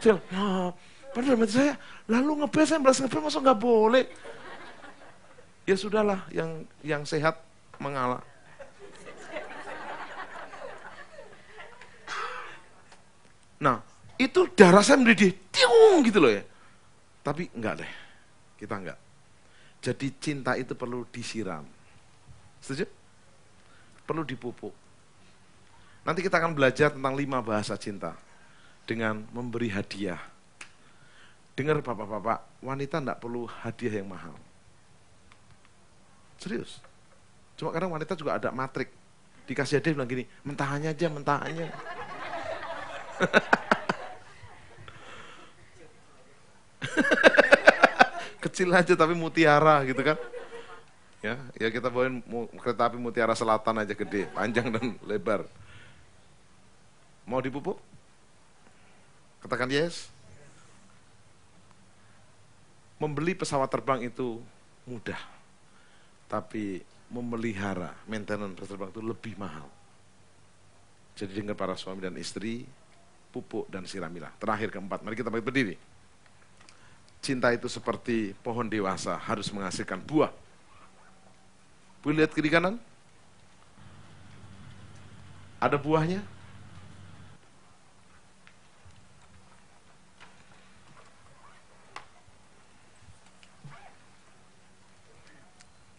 saya maaf. Padahal dalam hati saya, lalu ngebel, saya merasa ngebel, masa nggak boleh? Ya sudahlah, yang sehat mengalah. Nah, itu darah saya mendidih, tiung gitu loh ya. Tapi enggak deh, kita enggak. Jadi cinta itu perlu disiram. Setuju? Perlu dipupuk. Nanti kita akan belajar tentang 5 bahasa cinta dengan memberi hadiah. Dengar bapak-bapak, wanita tidak perlu hadiah yang mahal. Serius. Cuma kadang wanita juga ada matrik. Dikasih hadiah bilang gini, mentahannya aja, mentahannya. Kecil aja tapi mutiara gitu kan. Ya kita bawain kereta api mutiara selatan aja gede, panjang dan lebar. Mau dipupuk? Katakan yes. Membeli pesawat terbang itu mudah, tapi memelihara, maintenance pesawat terbang itu lebih mahal. Jadi dengar para suami dan istri, pupuk dan siramilah. Terakhir keempat, mari kita berdiri. Cinta itu seperti pohon dewasa, harus menghasilkan buah. Boleh lihat kiri kanan? Ada buahnya?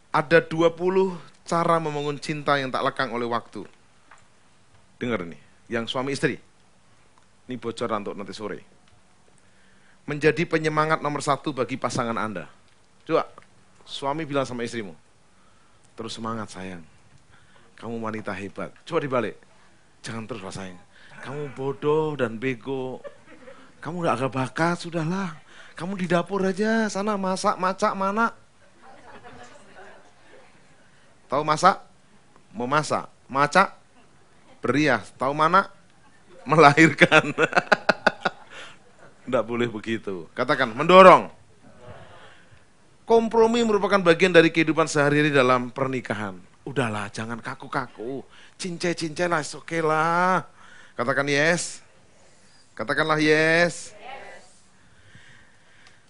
Ada 20 cara membangun cinta yang tak lekang oleh waktu. Dengar nih, yang suami istri. Ini bocoran untuk nanti sore. Menjadi penyemangat nomor 1 bagi pasangan Anda. Coba, suami bilang sama istrimu, terus semangat sayang, kamu wanita hebat. Coba dibalik, jangan terus sayang, kamu bodoh dan bego, kamu gak ada bakat, sudahlah. Kamu di dapur aja, sana masak, macak, mana? Tahu masak? Memasak. Macak? Berias. Tahu mana? Melahirkan. Tidak boleh begitu. Katakan, mendorong. Kompromi merupakan bagian dari kehidupan sehari-hari dalam pernikahan. Udahlah, jangan kaku-kaku. Cincai-cincai lah, oke lah. Katakan yes. Katakanlah yes.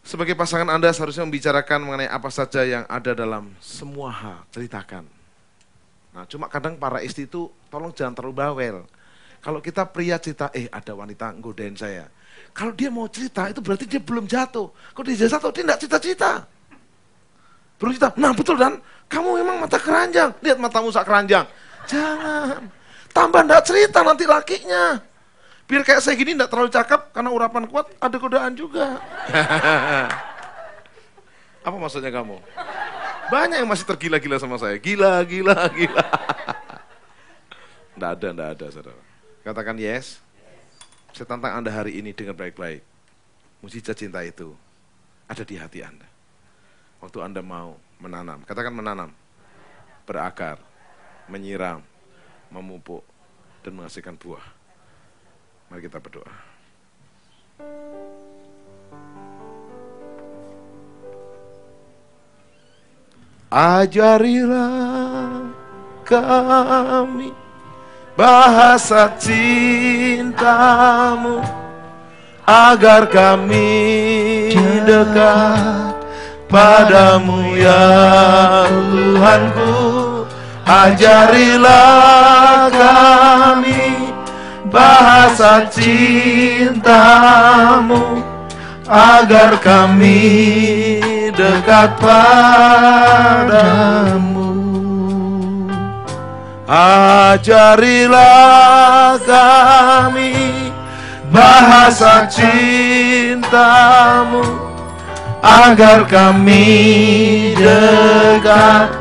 Sebagai pasangan Anda seharusnya membicarakan mengenai apa saja yang ada dalam semua hal. Ceritakan. Nah, cuma kadang para istri itu tolong jangan terlalu bawel. Kalau kita pria cerita, ada wanita nggodain saya. Kalau dia mau cerita, itu berarti dia belum jatuh. Kalau dia jatuh, dia tidak cerita-cerita. Belum cerita, nah betul Dan, kamu memang mata keranjang. Lihat matamu sak keranjang. Jangan. Tambah tidak cerita nanti lakinya. Biar kayak saya gini tidak terlalu cakep, karena urapan kuat, ada godaan juga. Apa maksudnya kamu? Banyak yang masih tergila-gila sama saya. Gila. Tidak ada, saudara. Katakan yes. Saya tantang Anda hari ini dengar baik-baik. Mujizat cinta itu ada di hati Anda. Waktu Anda mau menanam. Katakan menanam. Berakar, menyiram, memupuk, dan menghasilkan buah. Mari kita berdoa. Ajarilah kami bahasa cintamu, agar kami dekat padamu ya Tuhanku. Ajarilah kami bahasa cintamu, agar kami dekat padamu. Ajarilah kami bahasa cintamu, agar kami dekat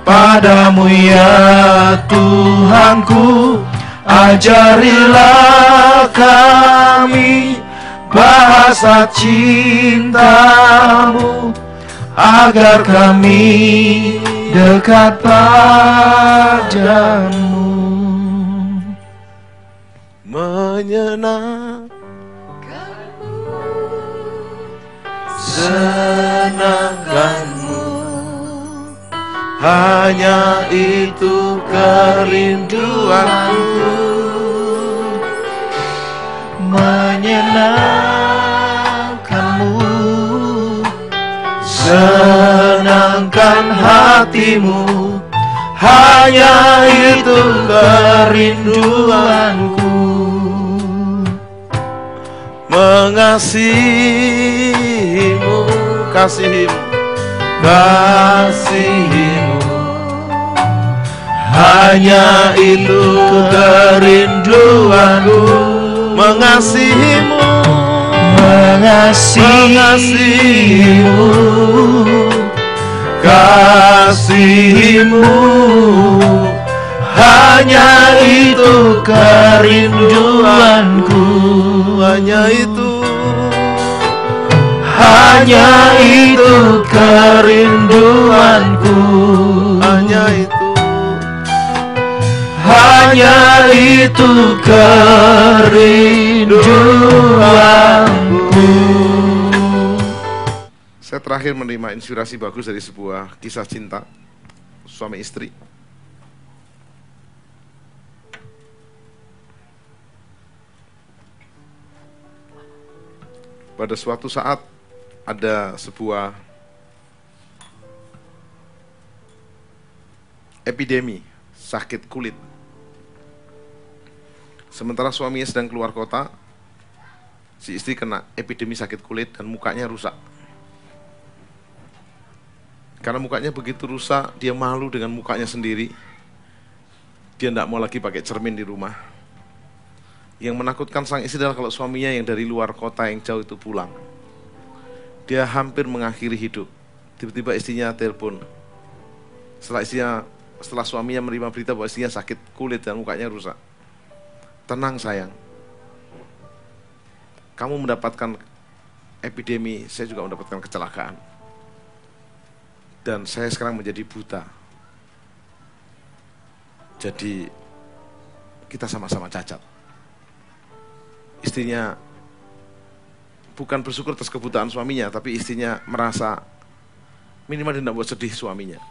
padamu ya Tuhanku. Ajarilah kami bahasa cintamu, agar kami dekat padamu. Menyenangkanmu, senangkanmu, hanya itu kerinduanku. Menyenangkanmu, senangkan hatimu, hanya itu kerinduanku. Mengasihimu, kasihimu Hanya itu kerinduanku, mengasihimu, mengasihimu, kasihmu. Hanya itu kerinduanku, hanya itu, hanya itu kerinduanku, hanya itu, hanya itu kerinduanku. Saya terakhir menerima inspirasi bagus dari sebuah kisah cinta suami istri. Pada suatu saat ada sebuah epidemi sakit kulit. Sementara suaminya sedang keluar kota, si istri kena epidemi sakit kulit dan mukanya rusak. Karena mukanya begitu rusak, dia malu dengan mukanya sendiri. Dia tidak mau lagi pakai cermin di rumah. Yang menakutkan sang istri adalah kalau suaminya yang dari luar kota yang jauh itu pulang. Dia hampir mengakhiri hidup. Tiba-tiba istrinya telepon. Setelah suaminya menerima berita bahwa istrinya sakit kulit dan mukanya rusak. Tenang sayang. Kamu mendapatkan epidemi, saya juga mendapatkan kecelakaan. Dan saya sekarang menjadi buta. Jadi kita sama-sama cacat. Istrinya bukan bersyukur atas kebutaan suaminya, tapi istrinya merasa minimal dia tidak buat sedih suaminya.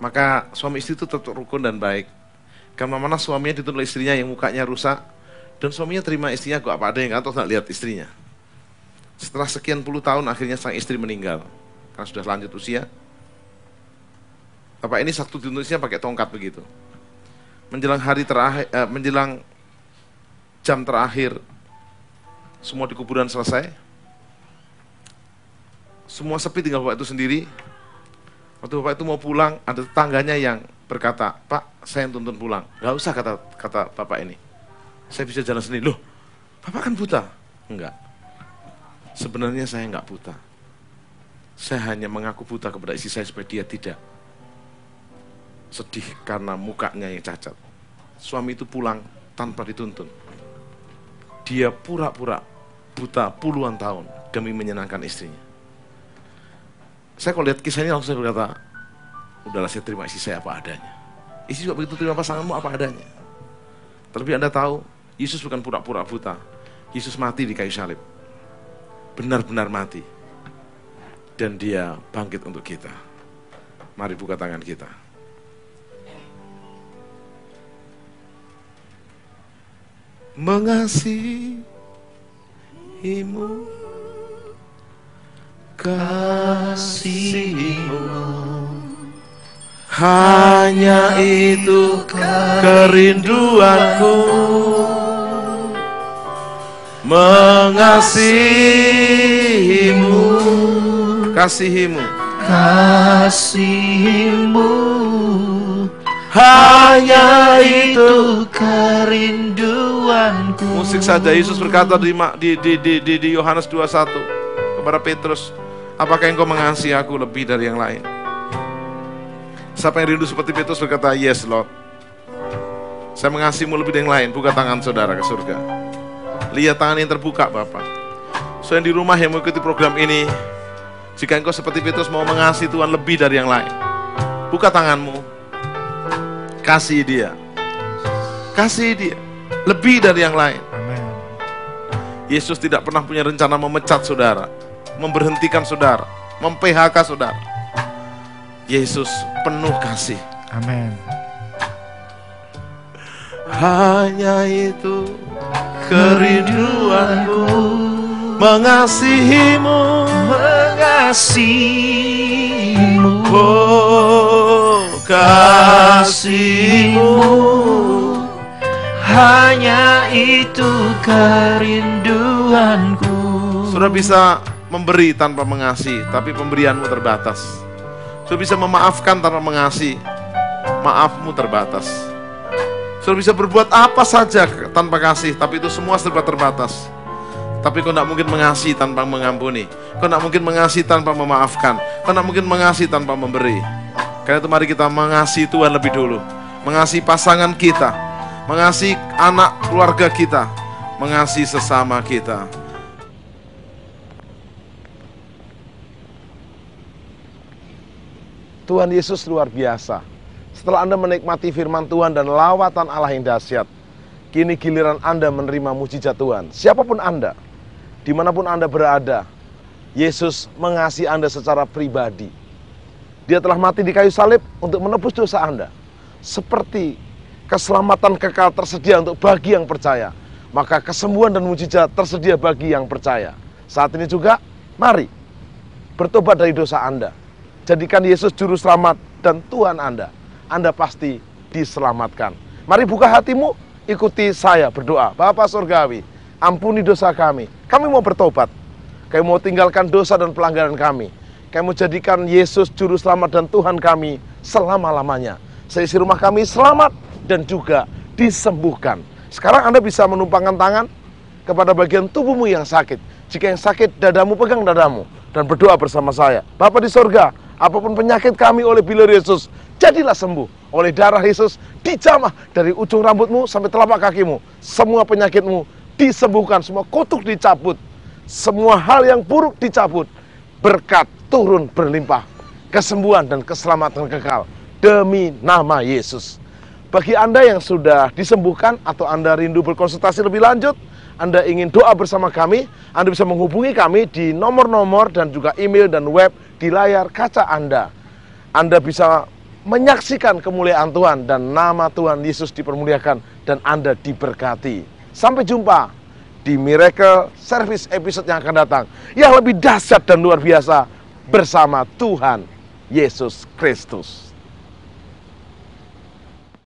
Maka suami istri itu tetap rukun dan baik. Karena mana suaminya dituntut oleh istrinya yang mukanya rusak, dan suaminya terima istrinya kok apa adanya, atau tidak lihat istrinya. Setelah sekian puluh tahun akhirnya sang istri meninggal karena sudah lanjut usia. Bapak ini satu dituntutnya pakai tongkat begitu. Menjelang hari terakhir, menjelang jam terakhir, semua di kuburan selesai, semua sepi, tinggal bapak itu sendiri. Waktu bapak itu mau pulang, ada tetangganya yang berkata, "Pak, saya yang tuntun pulang." "Gak usah," kata bapak ini, "saya bisa jalan sendiri." "Loh, bapak kan buta?" "Enggak, sebenarnya saya enggak buta. Saya hanya mengaku buta kepada istri saya supaya dia tidak sedih karena mukanya yang cacat." Suami itu pulang tanpa dituntun. Dia pura-pura buta puluhan tahun demi menyenangkan istrinya. Saya kalau lihat kisah ini langsung saya berkata, udahlah, saya terima istri saya apa adanya. Istri juga begitu, terima pasanganmu apa adanya. Terlebih Anda tahu, Yesus bukan pura-pura buta. Yesus mati di kayu salib. Benar-benar mati. Dan dia bangkit untuk kita. Mari buka tangan kita. Mengasihimu, kasihmu, hanya itu kerinduanku, mengasihimu, kasihimu, kasihmu, hanya itu kerinduanku. Musik saja. Yesus berkata di Yohanes 21 kepada Petrus, "Apakah engkau mengasihi aku lebih dari yang lain?" Siapa yang rindu seperti Petrus berkata, "Yes Lord, saya mengasihimu lebih dari yang lain." Buka tangan saudara ke surga. Lihat tangan yang terbuka Bapak. So yang di rumah yang mengikuti program ini, jika engkau seperti Petrus mau mengasihi Tuhan lebih dari yang lain, buka tanganmu. Kasih dia. Kasih dia lebih dari yang lain. Amen. Yesus tidak pernah punya rencana memecat saudara, memberhentikan saudara, mem-PHK saudara. Yesus penuh kasih. Amen. Hanya itu kerinduanku, mengasihimu, Mengasihimu, oh kasihmu. hanya itu kerinduanku. Saudara bisa memberi tanpa mengasihi, tapi pemberianmu terbatas. Saudara bisa memaafkan tanpa mengasihi, maafmu terbatas. Saudara bisa berbuat apa saja tanpa kasih, tapi itu semua serba terbatas. Tapi kau tidak mungkin mengasihi tanpa mengampuni. Kau tidak mungkin mengasihi tanpa memaafkan. Kau tidak mungkin mengasihi tanpa memberi. Karena itu mari kita mengasihi Tuhan lebih dulu. Mengasihi pasangan kita, mengasihi anak keluarga kita, mengasihi sesama kita. Tuhan Yesus luar biasa. Setelah Anda menikmati firman Tuhan dan lawatan Allah yang dahsyat, kini giliran Anda menerima mujizat Tuhan. Siapapun Anda, dimanapun Anda berada, Yesus mengasihi Anda secara pribadi. Dia telah mati di kayu salib untuk menebus dosa Anda. Seperti keselamatan kekal tersedia untuk bagi yang percaya, maka kesembuhan dan mujizat tersedia bagi yang percaya. Saat ini juga, mari bertobat dari dosa Anda. Jadikan Yesus juru selamat dan Tuhan Anda. Anda pasti diselamatkan. Mari buka hatimu, ikuti saya berdoa. Bapa Surgawi, ampuni dosa kami. Kami mau bertobat. Kami mau tinggalkan dosa dan pelanggaran kami. Kami mau jadikan Yesus juru selamat dan Tuhan kami selama-lamanya. Seisi rumah kami selamat dan juga disembuhkan. Sekarang Anda bisa menumpangkan tangan kepada bagian tubuhmu yang sakit. Jika yang sakit, dadamu, pegang dadamu dan berdoa bersama saya. Bapa di sorga, apapun penyakit kami oleh bilur Yesus, jadilah sembuh. Oleh darah Yesus, dijamah dari ujung rambutmu sampai telapak kakimu. Semua penyakitmu disembuhkan, semua kutuk dicabut. Semua hal yang buruk dicabut. Berkat turun berlimpah. Kesembuhan dan keselamatan kekal. Demi nama Yesus. Bagi Anda yang sudah disembuhkan atau Anda rindu berkonsultasi lebih lanjut, Anda ingin doa bersama kami, Anda bisa menghubungi kami di nomor-nomor dan juga email dan web di layar kaca Anda. Anda bisa menyaksikan kemuliaan Tuhan dan nama Tuhan Yesus dipermuliakan dan Anda diberkati. Sampai jumpa di Miracle Service episode yang akan datang, yang lebih dahsyat dan luar biasa bersama Tuhan Yesus Kristus.